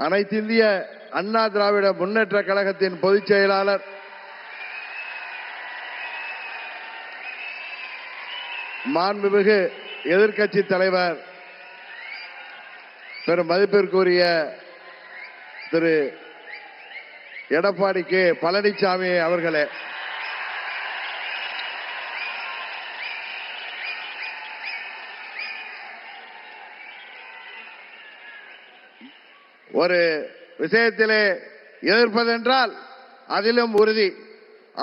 அனைத்திந்திய அண்ணா திராவிட முன்னேற்ற கழகத்தின் பொதுச் செயலாளர் மாண்புமிகு எதிர்க்கட்சி தலைவர் பெரும் மதிப்பிற்குரிய திரு எடப்பாடி கே பழனிசாமி அவர்களே, ஒரு விஷயத்திலே எதிர்ப்பதென்றால் அதிலும் உறுதி,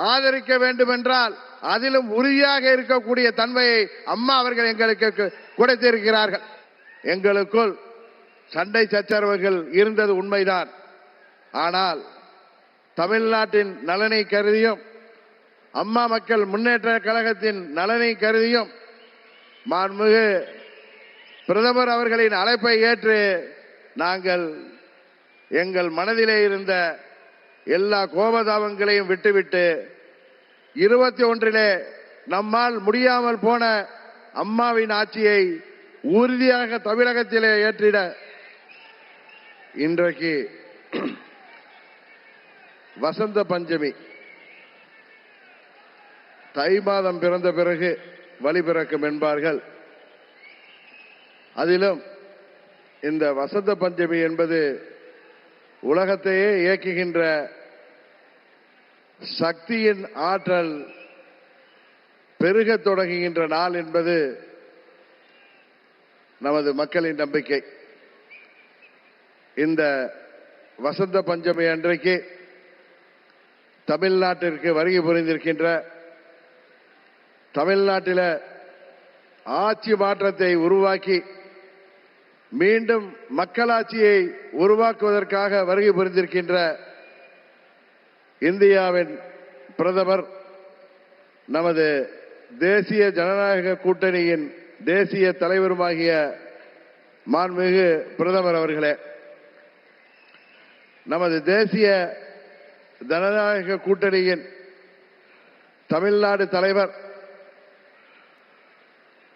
ஆதரிக்க வேண்டும் என்றால் அதிலும் உறுதியாக இருக்கக்கூடிய தன்மையை அம்மா அவர்கள் எங்களுக்கு கொடுத்திருக்கிறார்கள். எங்களுக்குள் சண்டை சச்சரவுகள் இருந்தது உண்மைதான். ஆனால் தமிழ்நாட்டின் நலனை கருதியும் அம்மா மக்கள் முன்னேற்ற கழகத்தின் நலனை கருதியும் மாண்புமிகு பிரதமர் அவர்களின் அழைப்பை ஏற்று நாங்கள் எங்கள் மனதிலே இருந்த எல்லா கோபதாபங்களையும் விட்டுவிட்டு 21 நம்மால் முடியாமல் போன அம்மாவின் ஆட்சியை உறுதியாக தமிழகத்திலே ஏற்றிட இன்றைக்கு வசந்த பஞ்சமி, தை மாதம் பிறந்த பிறகு வழி பிறக்கும் என்பார்கள். அதிலும் இந்த வசந்த பஞ்சமி என்பது உலகத்தையே இயக்குகின்ற சக்தியின் ஆற்றல் பெருக தொடங்குகின்ற நாள் என்பது நமது மக்களின் நம்பிக்கை. இந்த வசந்த பஞ்சமி அன்றைக்கு தமிழ்நாட்டிற்கு வருகை புரிந்திருக்கின்ற, தமிழ்நாட்டில் ஆட்சி மாற்றத்தை உருவாக்கி மீண்டும் மக்களாட்சியை உருவாக்குவதற்காக வருகை புரிந்திருக்கின்ற இந்தியாவின் பிரதமர், நமது தேசிய ஜனநாயக கூட்டணியின் தேசிய தலைவருமாகிய மாண்புமிகு பிரதமர் அவர்களே, நமது தேசிய ஜனநாயக கூட்டணியின் தமிழ்நாடு தலைவர்,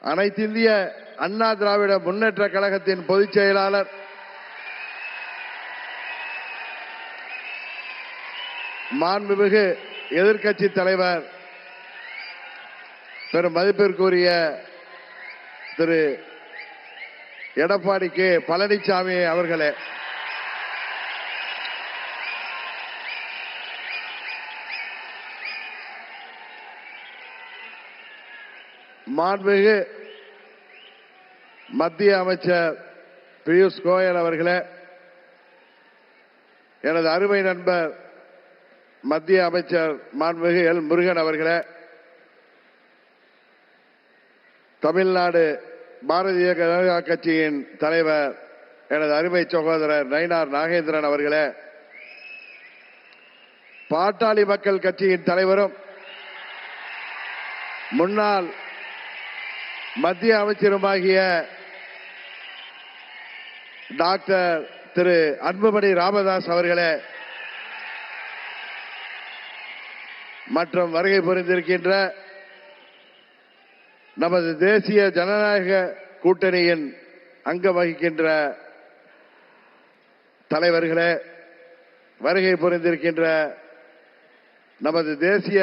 அனைத்திந்திய அண்ணா திராவிட முன்னேற்ற கழகத்தின் பொதுச் செயலாளர் மாண்புமிகு எதிர்க்கட்சி தலைவர் பெரும் மதிப்பிற்குரிய திரு எடப்பாடி கே பழனிசாமி அவர்களே, மாண்புமிகு மத்திய அமைச்சர் பியூஷ் கோயல் அவர்களே, எனது அருமை நண்பர் மத்திய அமைச்சர் மாண்புமிகு எல் முருகன் அவர்களே, தமிழ்நாடு பாரதிய ஜனதா கட்சியின் தலைவர் எனது அருமை சகோதரர் நயினார் நாகேந்திரன் அவர்களே, பாட்டாளி மக்கள் கட்சியின் தலைவரும் முன்னாள் மத்திய அமைச்சருமாகிய டாக்டர் திரு அன்புமணி ராமதாஸ் அவர்களே, மற்றும் வருகை புரிந்திருக்கின்ற நமது தேசிய ஜனநாயக கூட்டணியின் அங்கம் வகிக்கின்ற தலைவர்களே, வருகை புரிந்திருக்கின்ற நமது தேசிய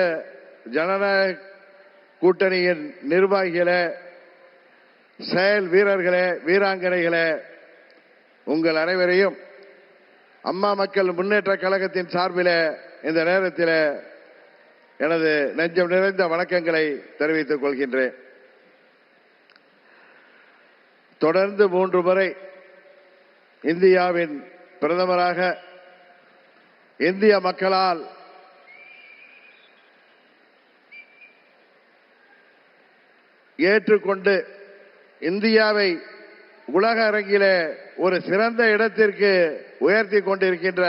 ஜனநாயக கூட்டணியின் நிர்வாகிகளே, செயல் வீரர்களே, வீராங்கனைகளே, உங்கள் அனைவரையும் அம்மா மக்கள் முன்னேற்ற கழகத்தின் சார்பில் இந்த நேரத்தில் எனது நெஞ்சம் நிறைந்த வணக்கங்களை தெரிவித்துக் கொள்கின்றேன். தொடர்ந்து 3 முறை இந்தியாவின் பிரதமராக இந்திய மக்களால் ஏற்றுக்கொண்டு இந்தியாவை உலக அரங்கிலே ஒரு சிறந்த இடத்திற்கு உயர்த்தி கொண்டிருக்கின்ற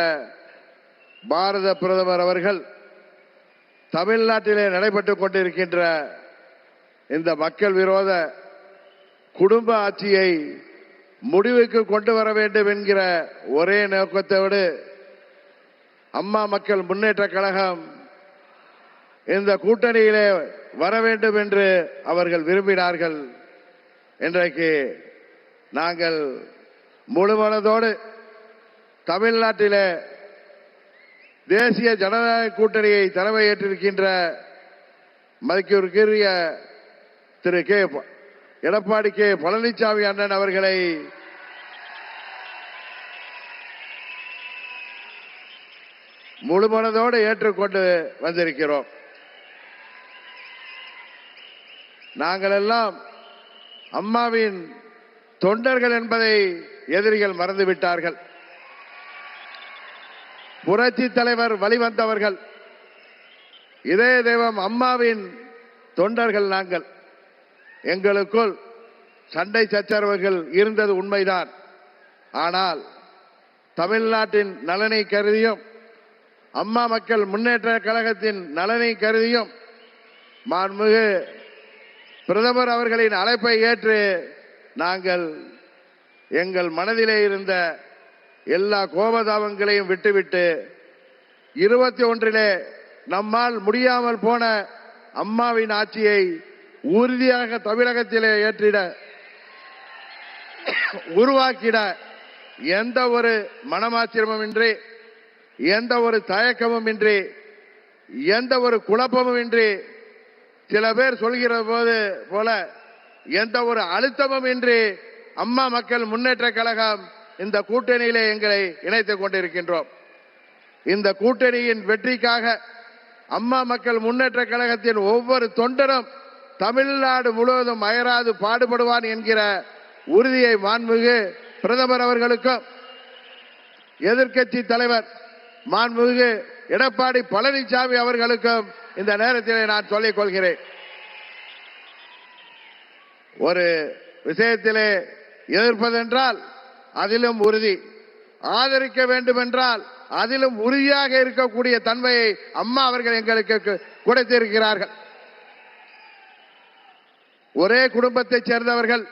பாரத பிரதமர் அவர்கள் தமிழ்நாட்டிலே நடைபெற்றுக் கொண்டிருக்கின்ற இந்த மக்கள் விரோத குடும்ப ஆட்சியை முடிவுக்கு கொண்டு வர வேண்டும் என்கிற ஒரே நோக்கத்தோடு அம்மா மக்கள் முன்னேற்ற கழகம் இந்த கூட்டணியிலே வர வேண்டும் என்று அவர்கள் விரும்பினார்கள். இன்றைக்கு நாங்கள் முழு மனதோடு தமிழ்நாட்டிலே தேசிய ஜனநாயக கூட்டணியை தலைமையேற்றிருக்கின்ற மதிப்பிற்குரிய திரு எடப்பாடி கே பழனிசாமி அண்ணன் அவர்களை முழுமனதோடு ஏற்றுக்கொண்டு வந்திருக்கிறோம். நாங்கள் எல்லாம் அம்மாவின் தொண்டர்கள் என்பதை எதிரிகள் மறந்துவிட்டார்கள். புரட்சி தலைவர் வழிவந்தவர்கள், இதய தெய்வம் அம்மாவின் தொண்டர்கள் நாங்கள். எங்களுக்குள் சண்டை சச்சரவுகள் இருந்தது உண்மைதான். ஆனால் தமிழ்நாட்டின் நலனை கருதியும் அம்மா மக்கள் முன்னேற்ற கழகத்தின் நலனை கருதியும் மாண்புமிகு பிரதமர் அவர்களின் அழைப்பை ஏற்று நாங்கள் எங்கள் மனதிலே இருந்த எல்லா கோபதாபங்களையும் விட்டுவிட்டு 21 நம்மால் முடியாமல் போன அம்மாவின் ஆட்சியை உறுதியாக தமிழகத்திலே ஏற்றிட உருவாக்கிட எந்த ஒரு மனமாச்சரியமும் இன்றி, எந்த ஒரு தயக்கமும் இன்றி, எந்த ஒரு குழப்பமும் இன்றி, சில பேர் சொல்கிற போது போல எந்த ஒரு அழுத்தமும் இன்றி அம்மா மக்கள் முன்னேற்ற கழகம் இந்த கூட்டணியிலே எங்களை இணைத்துக் கொண்டிருக்கின்றோம். இந்த கூட்டணியின் வெற்றிக்காக அம்மா மக்கள் முன்னேற்ற கழகத்தின் ஒவ்வொரு தொண்டரும் தமிழ்நாடு முழுவதும் அயராது பாடுபடுவான் என்கிற உறுதியை மாண்புமிகு பிரதமர் அவர்களுக்கும் எதிர்க்கட்சி தலைவர் மாண்புமிகு எடப்பாடி பழனிசாமி அவர்களுக்கும் இந்த நேரத்திலே நான் சொல்லிக் கொள்கிறேன். ஒரு விஷயத்திலே எதிர்ப்பதென்றால் அதிலும் உறுதி, ஆதரிக்க வேண்டும் என்றால் அதிலும் உறுதியாக இருக்கக்கூடிய தன்மையை அம்மா அவர்கள் எங்களுக்கு கொடுத்திருக்கிறார்கள். ஒரே குடும்பத்தைச் சேர்ந்தவர்கள்,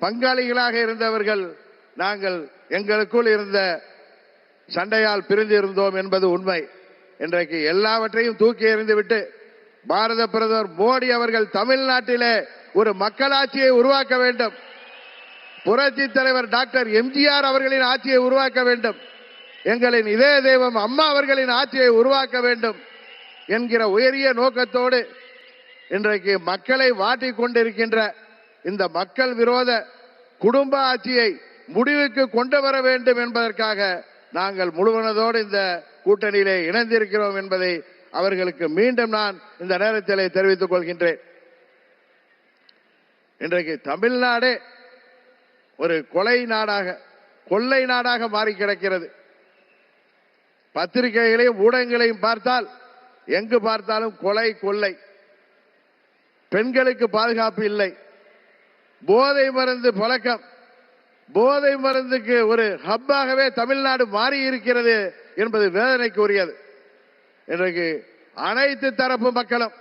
பங்காளிகளாக இருந்தவர்கள் நாங்கள். எங்களுக்குள் இருந்த சண்டையால் பிரிந்து இருந்தோம் என்பது உண்மை. இன்றைக்கு எல்லாவற்றையும் தூக்கி எறிந்துவிட்டு பாரத பிரதமர் மோடி அவர்கள் தமிழ்நாட்டிலே ஒரு மக்களாட்சியை உருவாக்க வேண்டும், புரட்சி தலைவர் டாக்டர் எம்ஜிஆர் அவர்களின் ஆட்சியை உருவாக்க வேண்டும், எங்களின் இதய தெய்வம் அம்மா அவர்களின் ஆட்சியை உருவாக்க வேண்டும் என்கிற உயரிய நோக்கத்தோடு இன்றைக்கு மக்களை வாட்டிக் கொண்டிருக்கின்ற இந்த மக்கள் விரோத குடும்ப ஆட்சியை முடிவுக்கு கொண்டு வர வேண்டும் என்பதற்காக நாங்கள் முழுமனதோடு இந்த கூட்டணியிலே இணைந்திருக்கிறோம் என்பதை அவர்களுக்கு மீண்டும் நான் இந்த நேரத்திலே தெரிவித்துக் கொள்கின்றேன். இன்றைக்கு தமிழ்நாடே ஒரு கொலை நாடாக, கொள்ளை நாடாக மாறி கிடக்கிறது. பத்திரிகைகளையும் ஊடகங்களையும் பார்த்தால் எங்கு பார்த்தாலும் கொலை, கொள்ளை, பெண்களுக்கு பாதுகாப்பு இல்லை, போதை மருந்து பழக்கம், போதை மருந்துக்கு ஒரு ஹப்பாகவே தமிழ்நாடு மாறி இருக்கிறது என்பது வேதனைக்கு உரியது. இன்றைக்கு அனைத்து தரப்பு மக்களும்,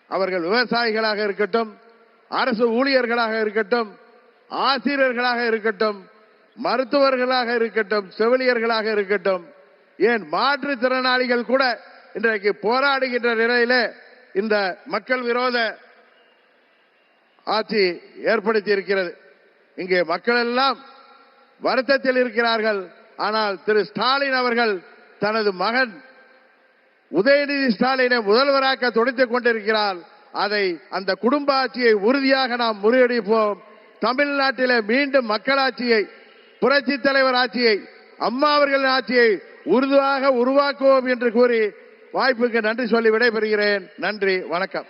அவர்கள் விவசாயிகளாக இருக்கட்டும், அரசு ஊழியர்களாக இருக்கட்டும், ஆசிரியர்களாக இருக்கட்டும், மருத்துவர்களாக இருக்கட்டும், செவிலியர்களாக இருக்கட்டும், ஏன் மாற்றுத்திறனாளிகள் கூட இன்றைக்கு போராடுகின்ற நிலையிலே இந்த மக்கள் விரோத ஆட்சி ஏற்படுத்தி இருக்கிறது. இங்கே மக்கள் எல்லாம் வருத்தத்தில் இருக்கிறார்கள். ஆனால் திரு ஸ்டாலின் அவர்கள் தனது மகன் உதயநிதி ஸ்டாலினை முதல்வராக்க துடித்துக் கொண்டிருக்கிறார். அதை, அந்த குடும்ப ஆட்சியை உறுதியாக நாம் முறியடிப்போம். தமிழ்நாட்டிலே மீண்டும் மக்களாட்சியை, புரட்சி தலைவர் ஆட்சியை, அம்மா அவர்களின் ஆட்சியை உறுதியாக உருவாக்குவோம் என்று கூறி வாய்ப்புக்கு நன்றி சொல்லி விடைபெறுகிறேன். நன்றி, வணக்கம்.